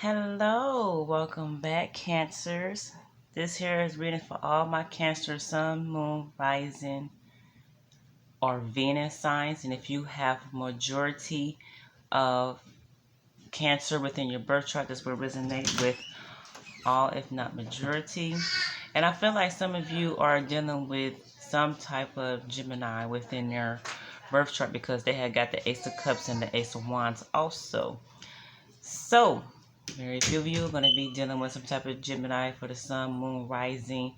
Hello, welcome back, Cancers. This here is reading for all my Cancer, Sun, Moon, Rising, or Venus signs. And if you have majority of Cancer within your birth chart, this will resonate with all, if not majority. And I feel like some of you are dealing with some type of Gemini within their birth chart because they had got the Ace of Cups and the Ace of Wands also. So, very few of you are going to be dealing with some type of Gemini for the Sun, Moon, Rising,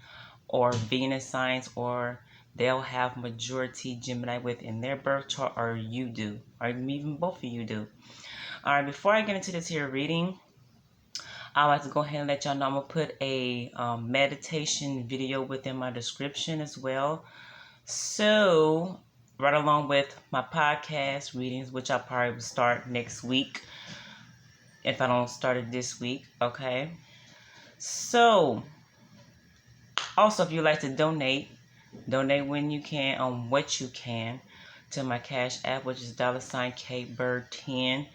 or Venus signs, or they'll have majority Gemini within their birth chart, or you do, or even both of you do. Alright, before I get into this here reading, I'd like to go ahead and let y'all know I'm going to put a meditation video within my description as well. So, right along with my podcast readings, which I'll probably start next week if I don't start it this week, okay? So, also if you'd like to donate when you can, on what you can, to my Cash App, which is $KBird10.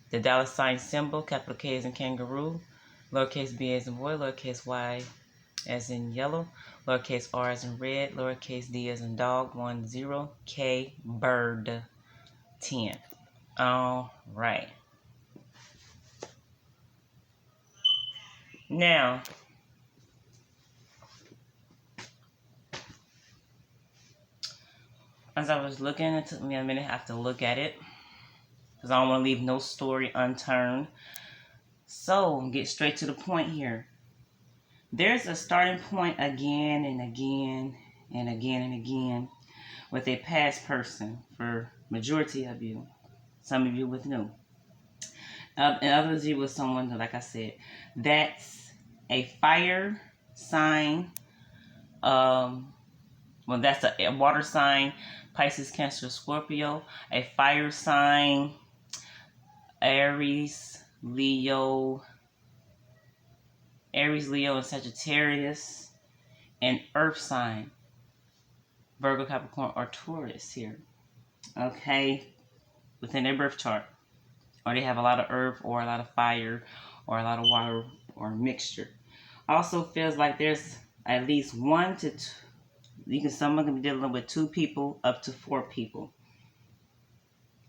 The $ symbol, capital K as in kangaroo, lowercase b as in boy, lowercase y as in yellow, lowercase r as in red, lowercase d as in dog, 10, KBird10. Alright. Now, as I was looking, it took me a minute to have to look at it because I don't want to leave no story unturned. So, get straight to the point here. There's a starting point again and again and again and again with a past person for majority of you. Some of you with new. And others of you with someone, like I said, that's a fire sign. Well, that's a water sign, Pisces, Cancer, Scorpio. A fire sign, Aries, Leo, and Sagittarius. An earth sign, Virgo, Capricorn, or Taurus here. Okay? Within their birth chart. Or they have a lot of earth, or a lot of fire, or a lot of water, or mixture. Also feels like there's at least 1 to 2. Someone can be dealing with 2 people up to 4 people.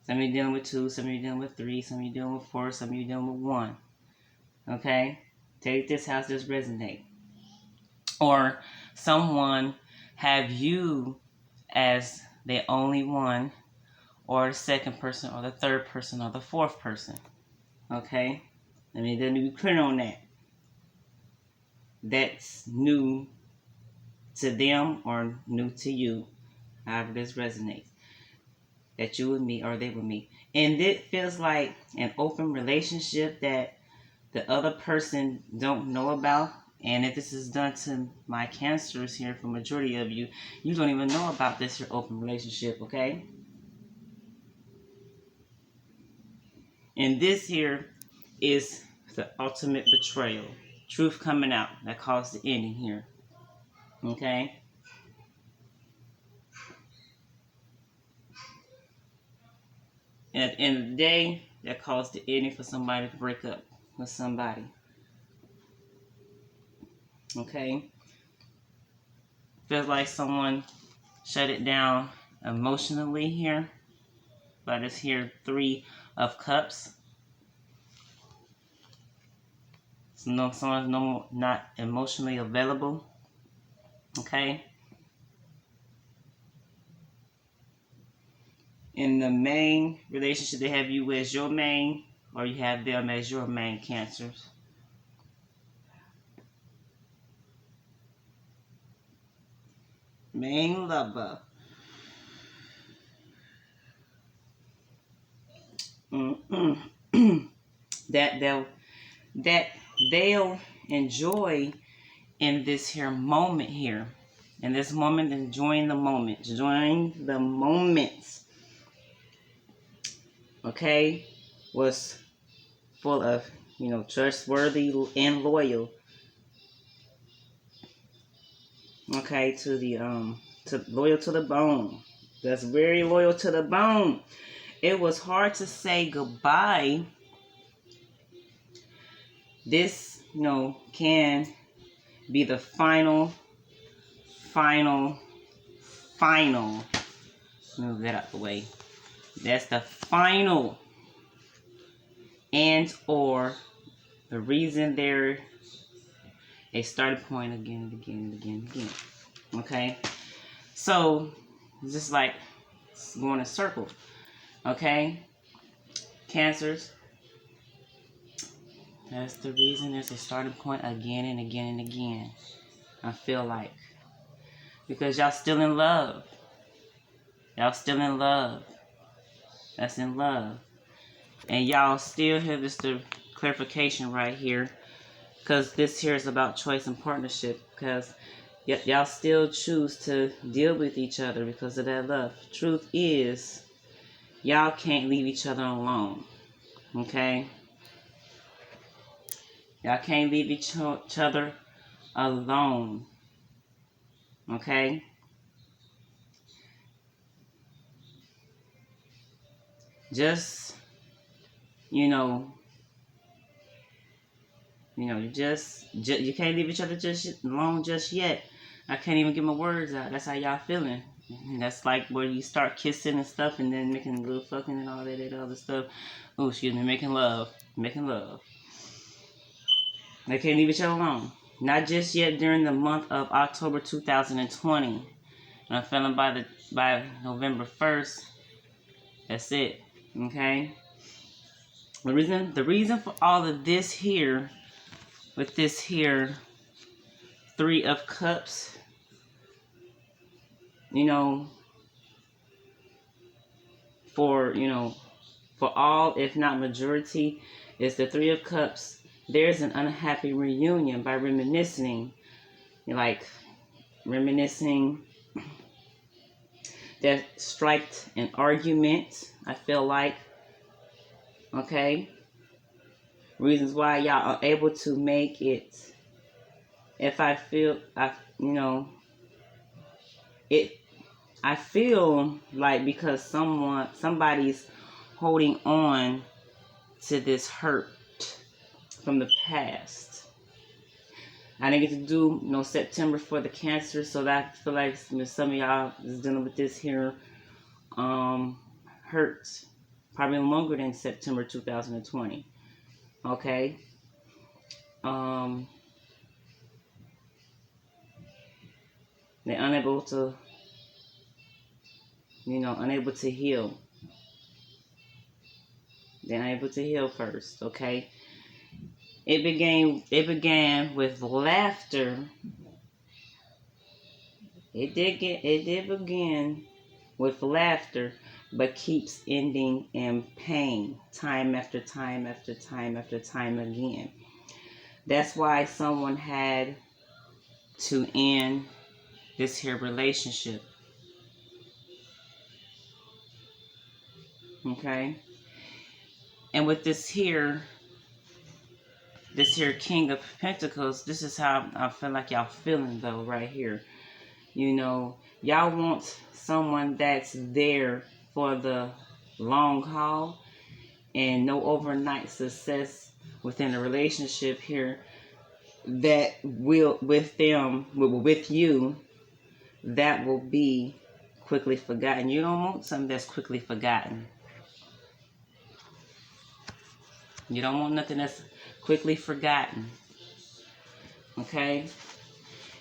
Some of you dealing with 2, some of you dealing with 3, some of you dealing with 4, some of you dealing with 1. Okay? Take this, how this resonate. Or someone have you as the only one, or the second person, or the third person, or the fourth person. Okay? Let me be clear on that. That's new to them or new to you, however this resonates. That you with me or they with me. And it feels like an open relationship that the other person don't know about. And if this is done to my Cancers here, for majority of you, you don't even know about this your open relationship, okay? And this here is the ultimate betrayal. Truth coming out that caused the ending here. Okay? And at the end of the day, that caused the ending for somebody to break up with somebody. Okay? Feels like someone shut it down emotionally here. But it's here 3 of Cups. So someone's not emotionally available. Okay? In the main relationship, they have you as your main, or you have them as your main, Cancers. Main lover. that they'll enjoy in this here moment here. In this moment, enjoying the moment. Enjoying the moments. Okay? Was full of, trustworthy and loyal. Okay, loyal to the bone. That's very loyal to the bone. It was hard to say goodbye this, can be the final, move that out the way. That's the final and or the reason they're a starting point again and again and again and again. Okay? So, just like going in a circle. Okay? Cancers. That's the reason there's a starting point again and again and again. I feel like. Because y'all still in love. Y'all still in love. That's in love. And y'all still have this the clarification right here. Because this here is about choice and partnership. Because y'all still choose to deal with each other because of that love. Truth is, y'all can't leave each other alone. Okay? Y'all can't leave each other alone. Okay? Just, you can't leave each other just alone just yet. I can't even get my words out. That's how y'all feeling. That's like where you start kissing and stuff and then making a little fucking and all that other stuff. Oh, excuse me, making love. Making love. They can't leave each other alone. Not just yet during the month of October 2020. And I'm feeling by November 1st. That's it. Okay? The reason for all of this here, with this here 3 of Cups, for all, if not majority, is the 3 of Cups. There's an unhappy reunion by reminiscing, that striked an argument, I feel like. Okay? Reasons why y'all are able to make it. If I feel, I feel like because somebody's holding on to this hurt from the past. I didn't get to do September for the Cancer, so that I feel like some of y'all is dealing with this here hurt probably longer than September 2020. Okay. They're unable to heal. They're unable to heal first, okay? It began with laughter. It did begin with laughter, but keeps ending in pain time after time after time after time again. That's why someone had to end this here relationship. Okay? And with this here King of Pentacles, this is how I feel like y'all feeling though right here. Y'all want someone that's there for the long haul and no overnight success within a relationship here that will, with you, that will be quickly forgotten. You don't want something that's quickly forgotten. You don't want nothing that's quickly forgotten. Okay?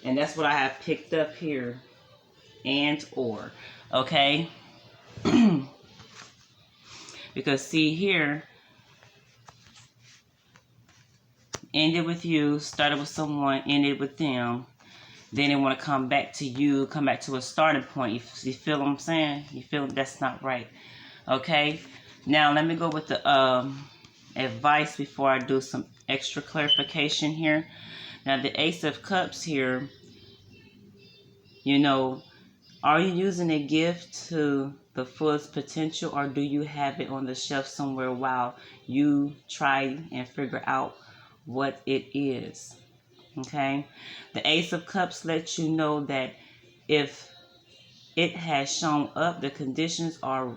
And that's what I have picked up here. And or. Okay? Because see here, ended with you, started with someone, ended with them. Then they want to come back to you, come back to a starting point. You feel what I'm saying? You feel that's not right. Okay? Now, let me go with the advice before I do some extra clarification here. Now, the Ace of Cups here, are you using a gift to the fullest potential, or do you have it on the shelf somewhere while you try and figure out what it is? Okay? The Ace of Cups lets you know that if it has shown up, the conditions are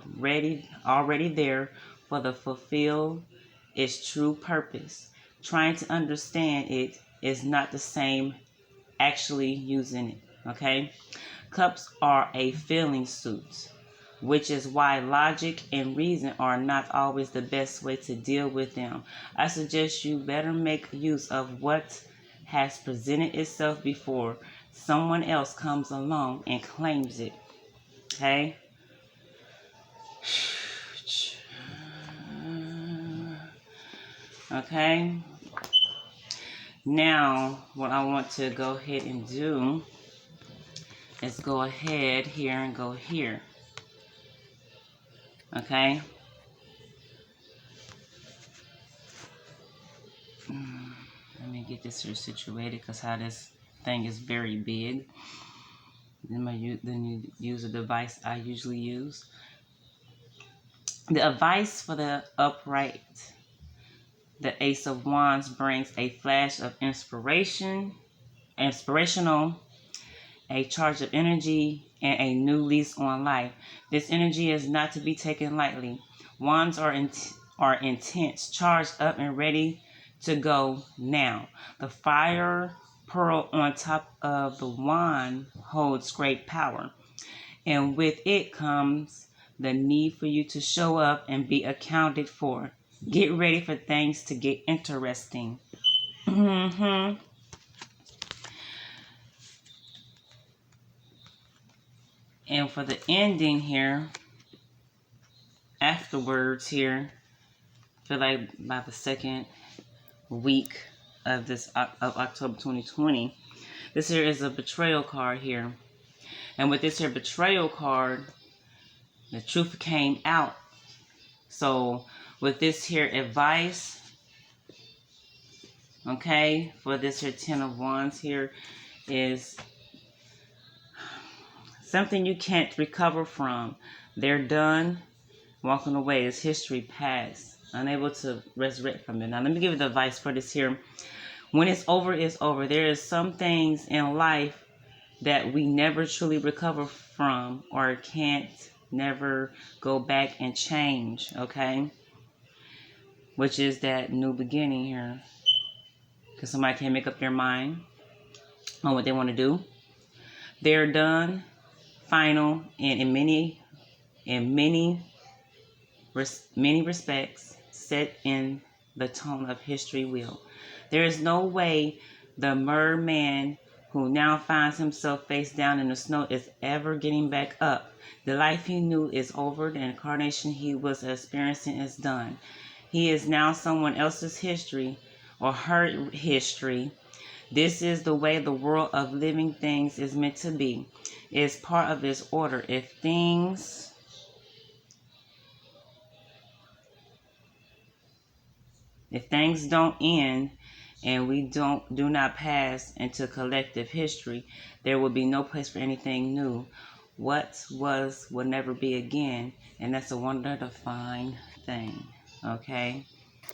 already there for the fulfill its true purpose. trying to understand it is not the same actually using it. Okay? Cups are a feeling suit, which is why logic and reason are not always the best way to deal with them. I suggest you better make use of what has presented itself before someone else comes along and claims it. Okay? Okay? Now, what I want to go ahead and do is go ahead here and go here. Okay? Let me get this here situated because how this thing is very big. Then you use a device I usually use. The advice for the upright. The Ace of Wands brings a flash of inspirational, a charge of energy, and a new lease on life. This energy is not to be taken lightly. Wands are intense, charged up and ready to go now. The fire pearl on top of the wand holds great power, and with it comes the need for you to show up and be accounted for. Get ready for things to get interesting. And for the ending here, afterwards here, I feel like by the second week of October 2020, this here is a betrayal card here. And with this here betrayal card, the truth came out. So with this here advice, okay, for this here 10 of Wands here is something you can't recover from. They're done. Walking away is history past. Unable to resurrect from it. Now let me give you the advice for this here. When it's over, it's over. There is some things in life that we never truly recover from or can't never go back and change, okay? Which is that new beginning here. Because somebody can't make up their mind on what they want to do. They're done, final, and in many respects, set in the tone of history will. There is no way the merman who now finds himself face down in the snow is ever getting back up. The life he knew is over. The incarnation he was experiencing is done. He is now someone else's history or her history. This is the way the world of living things is meant to be. It is part of its order. If things don't end and we do not pass into collective history, there will be no place for anything new. What was will never be again, and that's a wonder divine thing. Okay?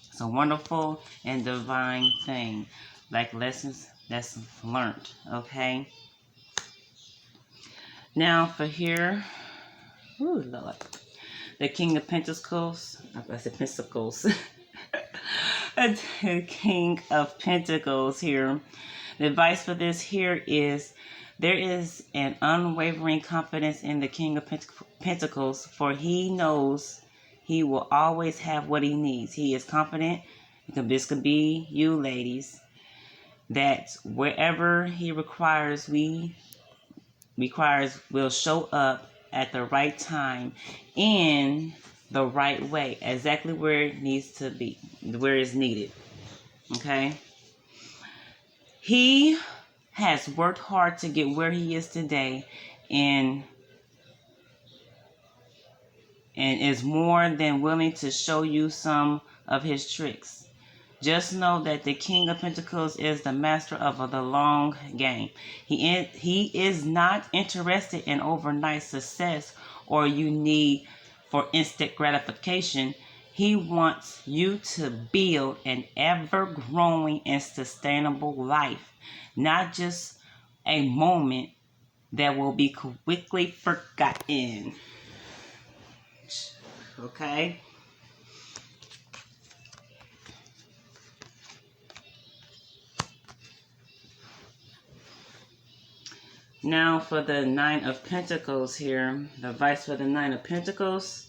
It's a wonderful and divine thing. Like lessons learned. Okay? Now for here, ooh, Lord. The King of Pentacles. I said Pentacles. The King of Pentacles here. The advice for this here is there is an unwavering confidence in the King of Pentacles, for he knows he will always have what he needs. He is confident, this could be you ladies, that wherever he requires, will show up at the right time in the right way, exactly where it needs to be, where it's needed. Okay? He has worked hard to get where he is today and is more than willing to show you some of his tricks. Just know that the King of Pentacles is the master of the long game. He is not interested in overnight success or you need for instant gratification. He wants you to build an ever-growing and sustainable life, not just a moment that will be quickly forgotten. Okay? Now for the Nine of Pentacles here. The advice for the Nine of Pentacles.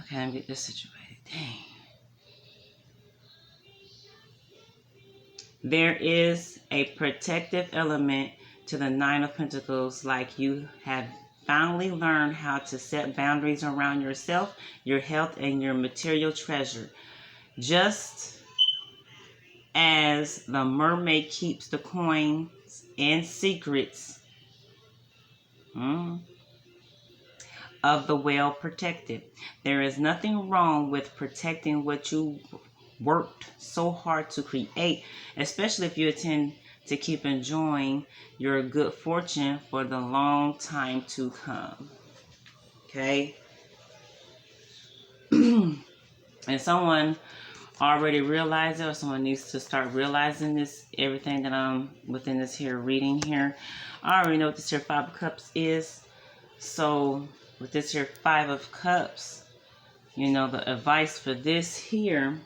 Okay, let me get this situated. Dang. There is a protective element to the Nine of Pentacles, like you have finally learned how to set boundaries around yourself, your health, and your material treasure. Just as the mermaid keeps the coins and secrets of the whale protected. There is nothing wrong with protecting what you worked so hard to create, especially if you intend to keep enjoying your good fortune for the long time to come. Okay? And someone already realized it, or someone needs to start realizing this, everything that I'm within this here reading here. I already know what this here Five of Cups is. So with this here Five of Cups, you know, the advice for this here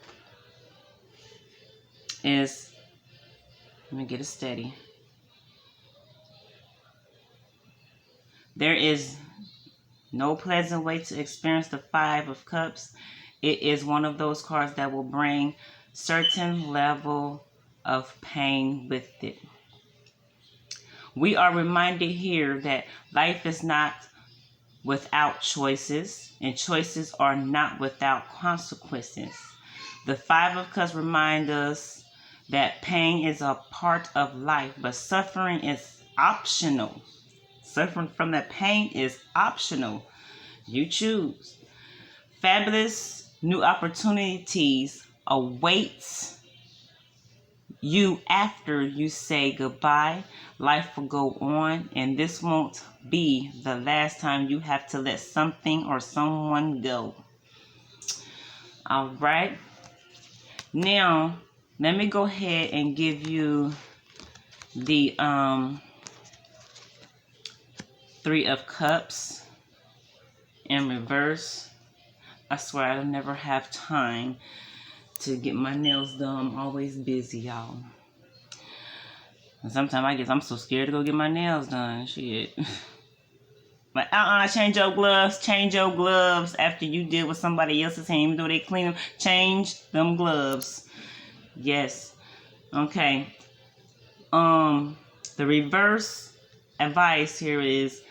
is, let me get it steady. There is no pleasant way to experience the Five of Cups. It is one of those cards that will bring certain level of pain with it. We are reminded here that life is not without choices, and choices are not without consequences. The Five of Cups remind us that pain is a part of life, but suffering is optional. Suffering from that pain is optional. You choose. Fabulous new opportunities awaits you after you say goodbye. Life will go on, and this won't be the last time you have to let something or someone go. All right. Now, let me go ahead and give you the Three of Cups in reverse. I swear I'll never have time to get my nails done. I'm always busy, y'all. And sometimes I guess I'm so scared to go get my nails done. Shit. Like, change your gloves. Change your gloves after you deal with somebody else's hand. Even though they clean them, change them gloves. Yes. Okay. The reverse advice here is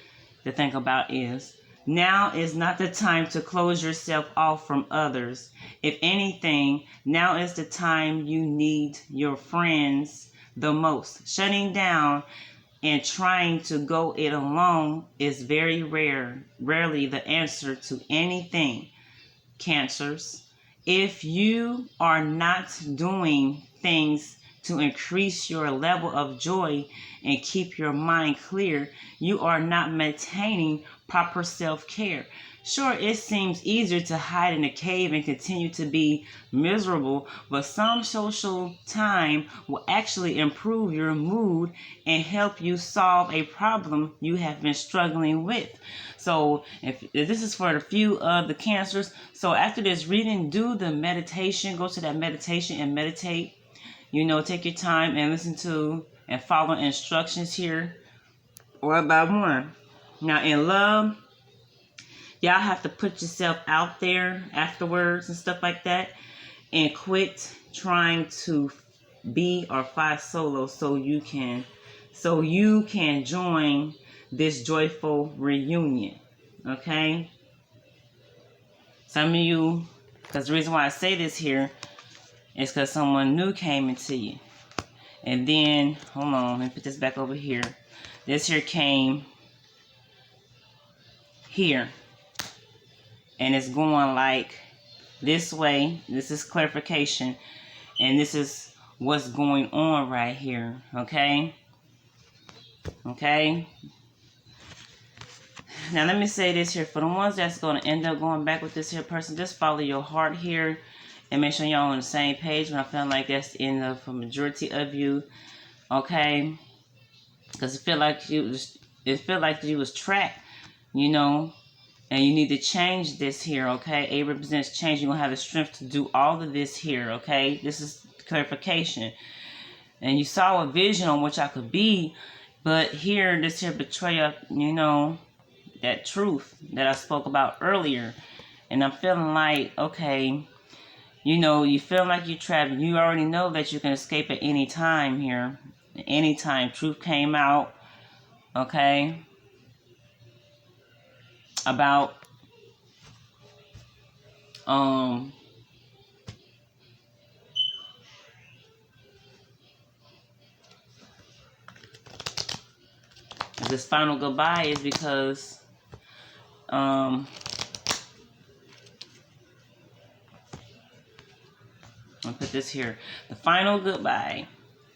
to think about is, now is not the time to close yourself off from others. If anything, now is the time you need your friends the most. Shutting down and trying to go it alone is very rarely the answer to anything, Cancers. If you are not doing things to increase your level of joy and keep your mind clear, you are not maintaining proper self-care. Sure, it seems easier to hide in a cave and continue to be miserable, but some social time will actually improve your mood and help you solve a problem you have been struggling with. So if this is for a few of the Cancers, so after this reading, do the meditation. Go to that meditation and meditate. You know, take your time and listen to and follow instructions here, one by one. Now, in love, y'all have to put yourself out there afterwards and stuff like that, and quit trying to be or fight solo so you can join this joyful reunion. Okay? Some of you, because the reason why I say this here is because someone new came into you. And then, hold on, let me put this back over here. This here came here. And it's going like this way. This is clarification. And this is what's going on right here. Okay? Okay? Now, let me say this here. For the ones that's going to end up going back with this here person, just follow your heart here. And make sure y'all on the same page. When I feel like that's enough for majority of you. Okay? Because it feel like you was trapped, you know. And you need to change this here, okay? A represents change. You're going to have the strength to do all of this here, okay? This is clarification. And you saw a vision on what y'all could be. But here, this here betrayal, you know, that truth that I spoke about earlier. And I'm feeling like, okay, you know, you feel like you're trapped. You already know that you can escape at any time here. Anytime. Truth came out, okay, about this final goodbye is because I'll put this here. The final goodbye.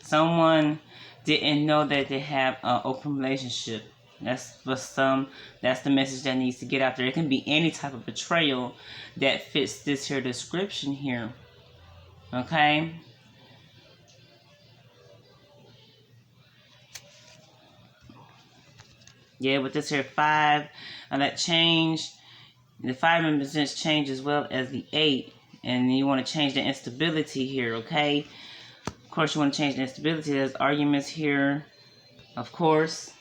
Someone didn't know that they have an open relationship. That's for some. That's the message that needs to get out there. It can be any type of betrayal that fits this here description here. Okay. Yeah, with this here 5, and that change. The 5 represents change as well as the 8. And you want to change the instability here, okay? Of course, you want to change the instability. There's arguments here, of course.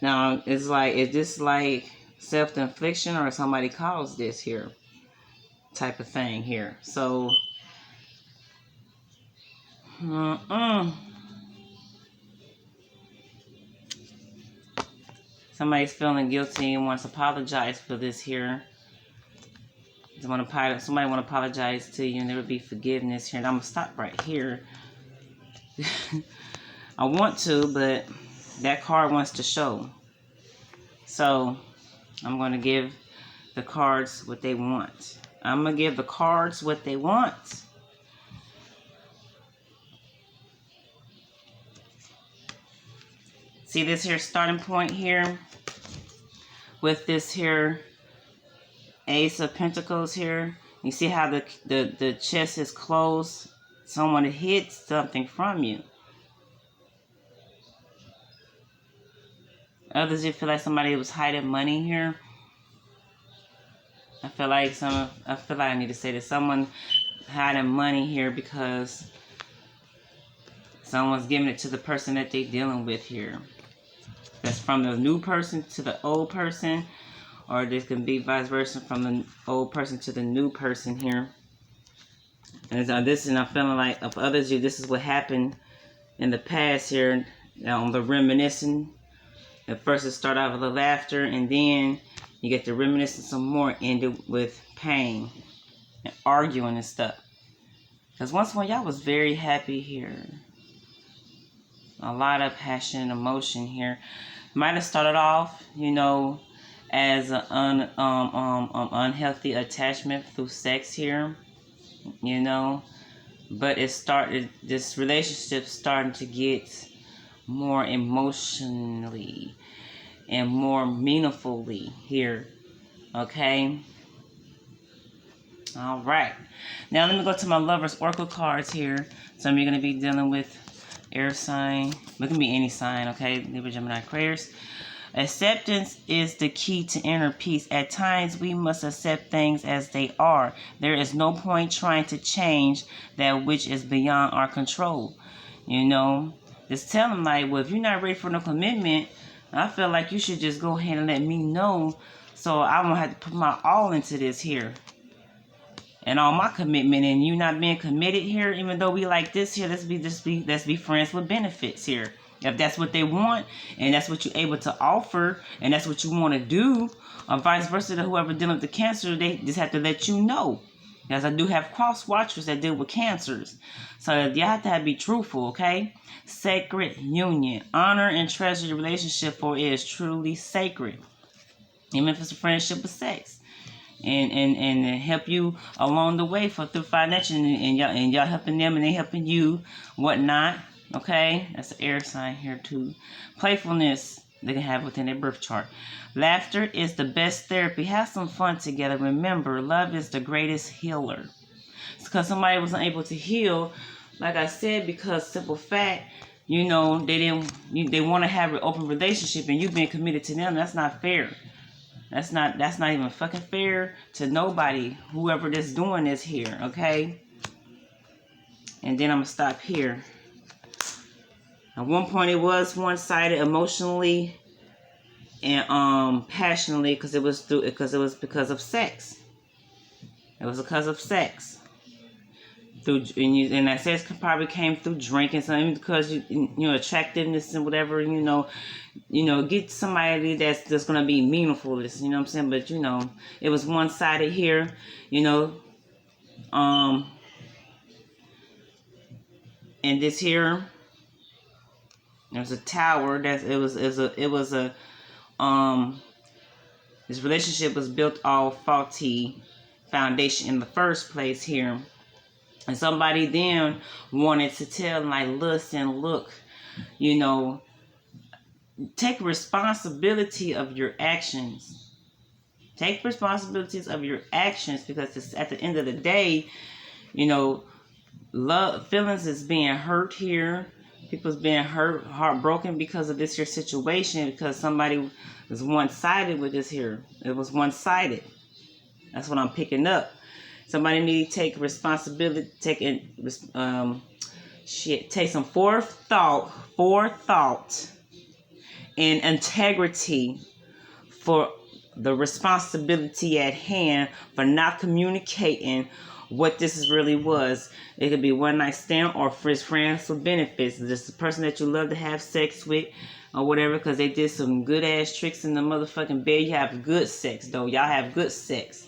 Now, it's like, is this like self-infliction or somebody caused this here type of thing here? So, somebody's feeling guilty and wants to apologize for this here. Somebody want to apologize to you, and there will be forgiveness here. And I'm going to stop right here. I want to, but that card wants to show. So, I'm going to give the cards what they want. I'm going to give the cards what they want. See this here starting point here? With this here Ace of Pentacles here. You see how the chest is closed? Someone hid something from you. Others, you feel like somebody was hiding money here. I feel like I need to say that someone hiding money here because someone's giving it to the person that they're dealing with here. That's from the new person to the old person, or this can be vice versa from the old person to the new person here. And I'm feeling like of others, this is what happened in the past here. Now, the reminiscing. At first, it started out with the laughter, and then you get the reminiscing some more, ended with pain and arguing and stuff. Because once upon y'all was very happy here. A lot of passion and emotion here. Might have started off, you know, as an unhealthy attachment through sex here, you know. But this relationship starting to get more emotionally and more meaningfully here, okay? All right. Now let me go to my Lover's Oracle cards here. Some of you are going to be dealing with air sign. It can be any sign, okay? Libra, Gemini, Aquarius. Acceptance is the key to inner peace. At times, we must accept things as they are. There is no point trying to change that which is beyond our control. You know, just tell them, like, well, if you're not ready for no commitment, I feel like you should just go ahead and let me know, so I won't have to put my all into this here and all my commitment, and you not being committed here. Even though we like this here, let's be friends with benefits here. If that's what they want, and that's what you're able to offer, and that's what you want to do, or vice versa to whoever dealing with the Cancer, they just have to let you know. Because I do have cross watchers that deal with Cancers. So you have to be truthful, okay? Sacred union. Honor and treasure your relationship, for it is truly sacred. Even if it's a friendship or sex. And help you along the way through financial, and y'all helping them and they helping you, whatnot. Okay, that's an air sign here too. Playfulness they can have within their birth chart. Laughter is the best therapy. Have some fun together. Remember, love is the greatest healer. It's because somebody wasn't able to heal, like I said, because simple fact, you know, they want to have an open relationship, and you being committed to them. That's not fair. That's not even fucking fair to nobody, whoever that's doing this here, okay? And then I'm going to stop here. At one point, it was one-sided emotionally and passionately because it was because of sex. It was because of sex. And that sex probably came through drinking, something because attractiveness and whatever. Get somebody that's gonna be meaningful. This, you know what I'm saying. But it was one-sided here. And this here. There's a tower this relationship was built off faulty foundation in the first place here. And somebody then wanted to tell like, listen, look, take responsibility of your actions. Take responsibilities of your actions, because at the end of the day, love feelings is being hurt here. People's being hurt, heartbroken because of this here situation, because somebody was one-sided with this here. It was one-sided. That's what I'm picking up. Somebody need to take responsibility, take some forethought and integrity for the responsibility at hand for not communicating what this really was. It could be one night stand or friends with benefits. Just the person that you love to have sex with or whatever, because they did some good ass tricks in the motherfucking bed. You have good sex though. Y'all have good sex.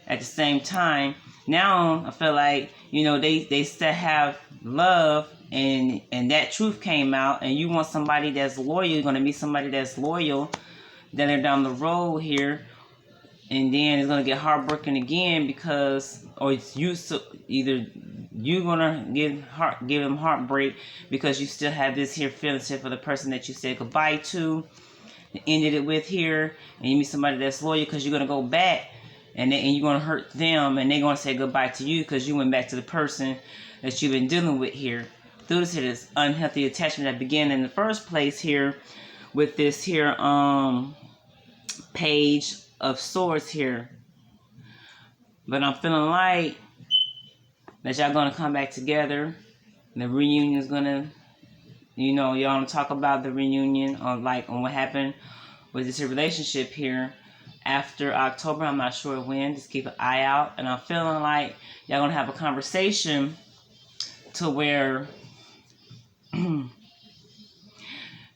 At the same time, now I feel like they still have love, and that truth came out, and you want somebody that's loyal. You're gonna meet somebody that's loyal. Then they're down the road here, and then it's gonna get heartbroken again because, or it's either you're gonna give him heartbreak because you still have this here feelings here for the person that you said goodbye to, ended it with here, and you meet somebody that's loyal because you're gonna go back. And you're going to hurt them, and they're going to say goodbye to you because you went back to the person that you've been dealing with here. Through this unhealthy attachment that began in the first place here with this here Page of Swords here. But I'm feeling like that y'all going to come back together. The reunion is going to, y'all going to talk about the reunion on what happened with this relationship here. After October, I'm not sure when. Just keep an eye out. And I'm feeling like y'all gonna have a conversation to where y'all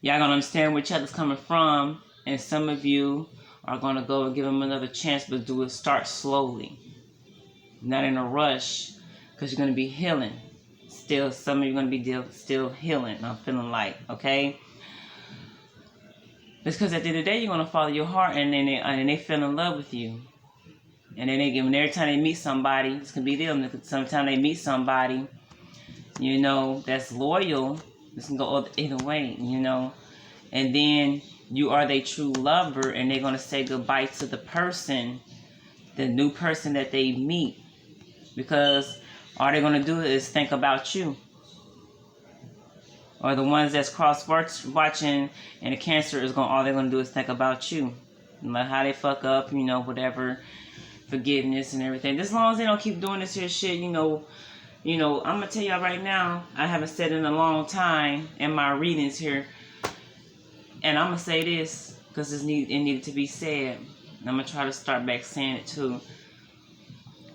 gonna understand where each other's coming from. And some of you are gonna go and give them another chance, but start slowly, not in a rush, because you're gonna be healing. Still, some of you are gonna be still healing. I'm feeling like, okay. It's because at the end of the day, you're going to follow your heart, and then they fell in love with you. And then every time they meet somebody, this can be them. Sometimes they meet somebody, that's loyal. This can go either way, And then you are their true lover, and they're going to say goodbye to the person, the new person that they meet. Because all they're going to do is think about you. Or the ones that's cross-watching, and the Cancer all they're going to do is think about you. Like how they fuck up, whatever, forgiveness and everything. As long as they don't keep doing this here shit, I'm going to tell y'all right now, I haven't said it in a long time in my readings here. And I'm going to say this, because it needed to be said. And I'm going to try to start back saying it too.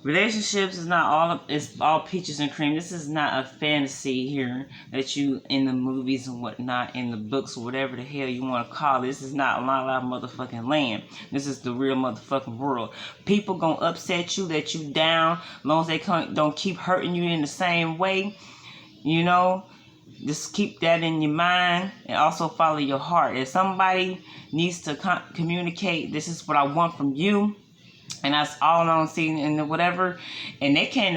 Relationships is not it's all peaches and cream. This is not a fantasy here that you in the movies and whatnot, in the books or whatever the hell you want to call it. This is not La La motherfucking land. This is the real motherfucking world. People gonna upset you, that you down, as long as they don't keep hurting you in the same way. Just keep that in your mind, and also follow your heart. If somebody needs to communicate, this is what I want from you, and that's all I'm seeing and whatever, and they can't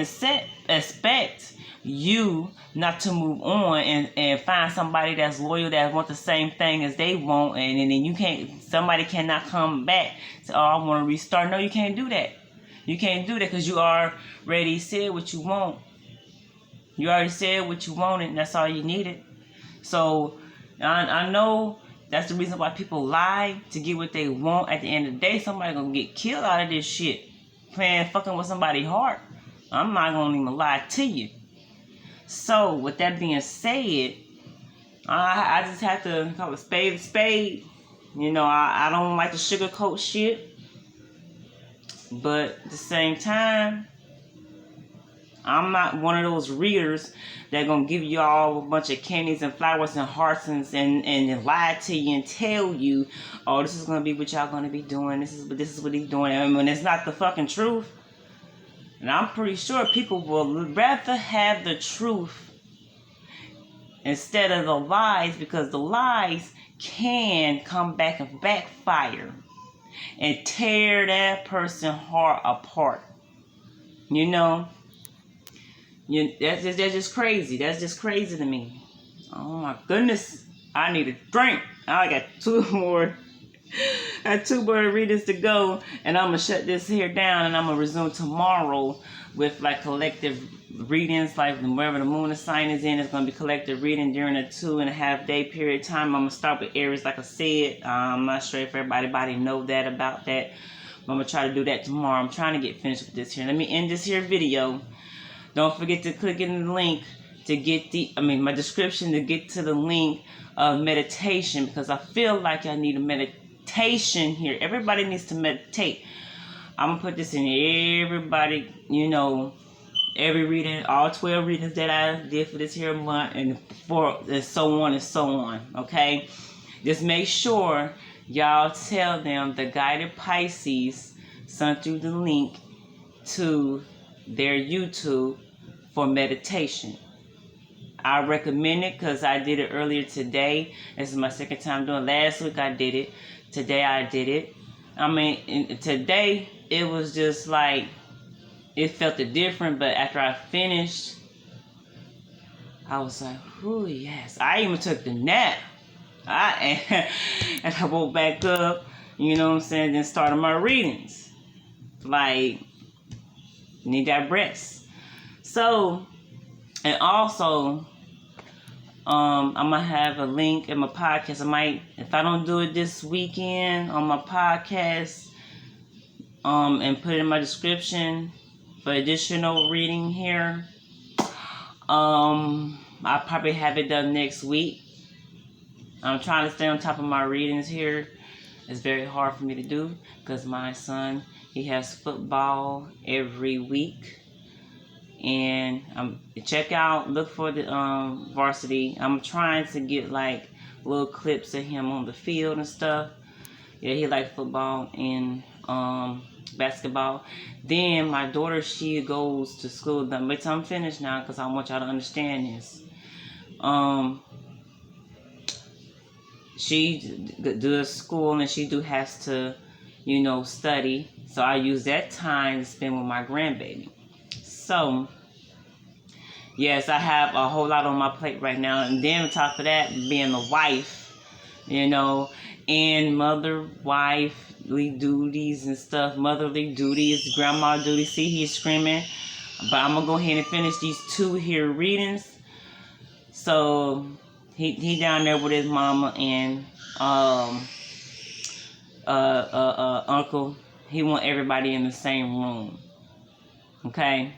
expect you not to move on and find somebody that's loyal, that wants the same thing as they want, and then somebody cannot come back, say, oh, I want to restart. No, you can't do that. You can't do that, because you already said what you want. You already said what you wanted, and that's all you needed. So I know that's the reason why people lie, to get what they want. At the end of the day, somebody gonna get killed out of this shit, fucking with somebody's heart. I'm not gonna even lie to you. So with that being said, I just have to call a spade a spade. You know, I don't like to sugarcoat shit. But at the same time, I'm not one of those readers that gonna give you all a bunch of candies and flowers and hearts and lie to you and tell you, oh, this is gonna be what y'all gonna be doing. This is what he's doing. And when it's not the fucking truth, and I'm pretty sure people will rather have the truth instead of the lies, because the lies can come back and backfire and tear that person's heart apart. You know. That's just crazy. That's just crazy to me. Oh my goodness. I need a drink. I got two more readings to go. And I'm going to shut this here down. And I'm going to resume tomorrow with like collective readings. Like wherever the moon sign is in, it's going to be collective reading during a 2.5 day period of time. I'm going to start with Aries like I said. I'm not sure if everybody know that about that. But I'm going to try to do that tomorrow. I'm trying to get finished with this here. Let me end this here video. Don't forget to click in the link to get my description to get to the link of meditation, because I feel like I need a meditation here. Everybody needs to meditate. I'm going to put this in everybody, you know, every reading, all 12 readings that I did for this here month and so on and so on, okay? Just make sure y'all tell them the guided Pisces sent you the link to their YouTube for meditation. I recommend it because I did it earlier today. This is my second time doing it. Last week I did it. Today I did it. I mean, today it was just like, it felt different, but after I finished, I was like, oh yes. I even took the nap. And I woke back up, you know what I'm saying, then started my readings. Like, need that rest. So, and also, I'm gonna have a link in my podcast. I might, if I don't do it this weekend on my podcast, and put it in my description for additional reading here. I'll probably have it done next week. I'm trying to stay on top of my readings here. It's very hard for me to do because my son, he has football every week. And look for the varsity. I'm trying to get like little clips of him on the field and stuff. Yeah, he likes football and basketball. Then my daughter, she goes to school. But I'm finished now because I want y'all to understand this. She does school and she has to, you know, study. So I use that time to spend with my grandbaby. So, yes, I have a whole lot on my plate right now. And then on top of that, being a wife, you know, and wifely duties and stuff, motherly duties, grandma duties. See, he's screaming. But I'm going to go ahead and finish these two here readings. So, he down there with his mama and uncle. He want everybody in the same room. Okay?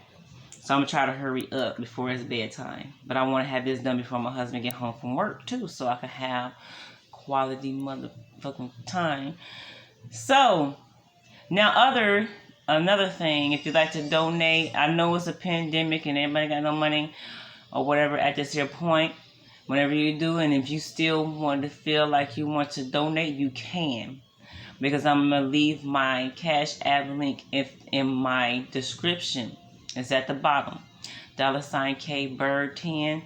So I'm going to try to hurry up before it's bedtime. But I want to have this done before my husband get home from work, too. So I can have quality motherfucking time. So, now another thing, if you'd like to donate, I know it's a pandemic and everybody got no money or whatever at this here point. Whatever you do, and if you still want to feel like you want to donate, you can. Because I'm going to leave my Cash App link in my description. It's at the bottom. $K bird 10,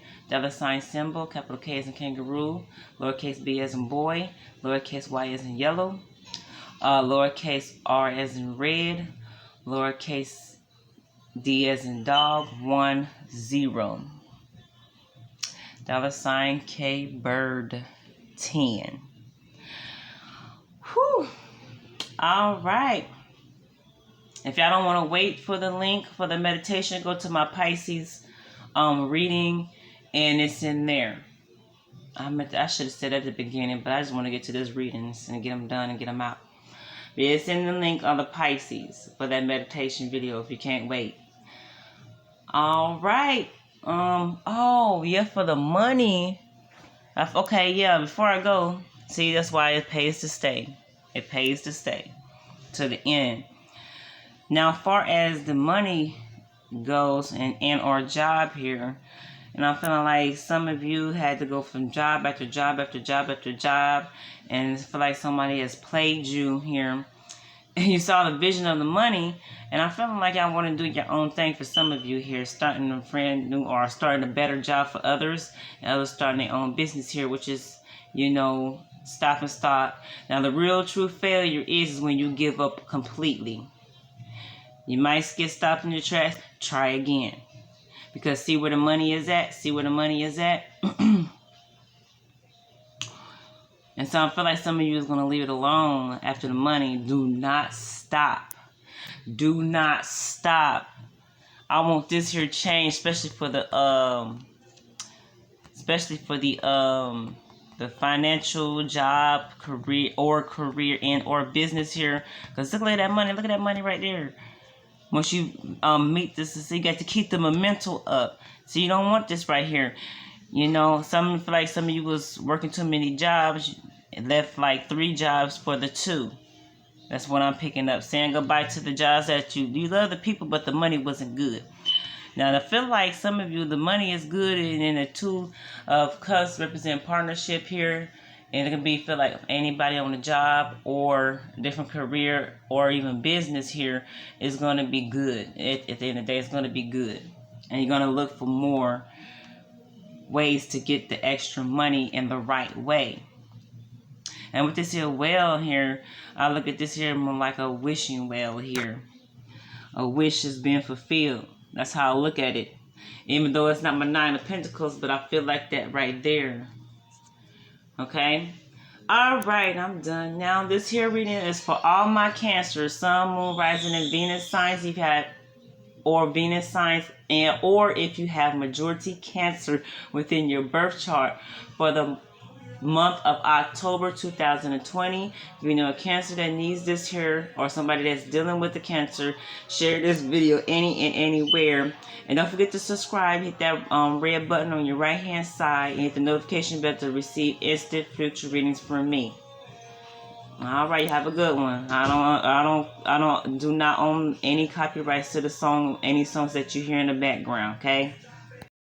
$symbol, capital K as in kangaroo, lowercase b as in boy, lowercase y as in yellow, lowercase r as in red, lowercase d as in dog, 10. $K bird 10. Whew. All right. If y'all don't want to wait for the link for the meditation, go to my Pisces reading, and it's in there. I should have said at the beginning, but I just want to get to those readings and get them done and get them out. But it's in the link on the Pisces for that meditation video if you can't wait. All right. Oh, yeah, for the money. Okay, yeah, before I go, see, that's why it pays to stay. It pays to stay to the end. Now, far as the money goes and or job here, and I'm feeling like some of you had to go from job after job after job after job, and feel like somebody has played you here. And you saw the vision of the money, and I'm feeling like y'all want to do your own thing for some of you here, starting a brand new or starting a better job for others, and others starting their own business here, which is, stop and start. Now, the real true failure is when you give up completely. You might get stopped in your tracks. Try again. Because see where the money is at? See where the money is at? And so I feel like some of you is going to leave it alone after the money. Do not stop. Do not stop. I want this here change, especially for the financial job, career and or business here. Because look at that money. Look at that money right there. Once you meet this, so you got to keep the momentum up. So you don't want this right here. Some feel like some of you was working too many jobs and left like 3 jobs for the 2. That's what I'm picking up. Saying goodbye to the jobs that you love the people, but the money wasn't good. Now, I feel like some of you, the money is good, and then the 2 of Cups represent partnership here. And it can be feel like anybody on the job or different career or even business here is going to be good. At the end of the day, it's going to be good. And you're going to look for more ways to get the extra money in the right way. And with this here well here, I look at this here more like a wishing well here. A wish is being fulfilled. That's how I look at it. Even though it's not my 9 of Pentacles, but I feel like that right there. Okay? Alright, I'm done. Now, this here reading is for all my Cancer, Sun, Moon, Rising, and Venus signs you've had, or Venus signs, or if you have majority Cancer within your birth chart for the month of October 2020. If you know a Cancer that needs this here, or somebody that's dealing with the Cancer, share this video any and anywhere. And don't forget to subscribe. Hit that red button on your right hand side and hit the notification bell to receive instant future readings from me. All right, have a good one. I do not own any copyrights to the song, any songs that you hear in the background. Okay.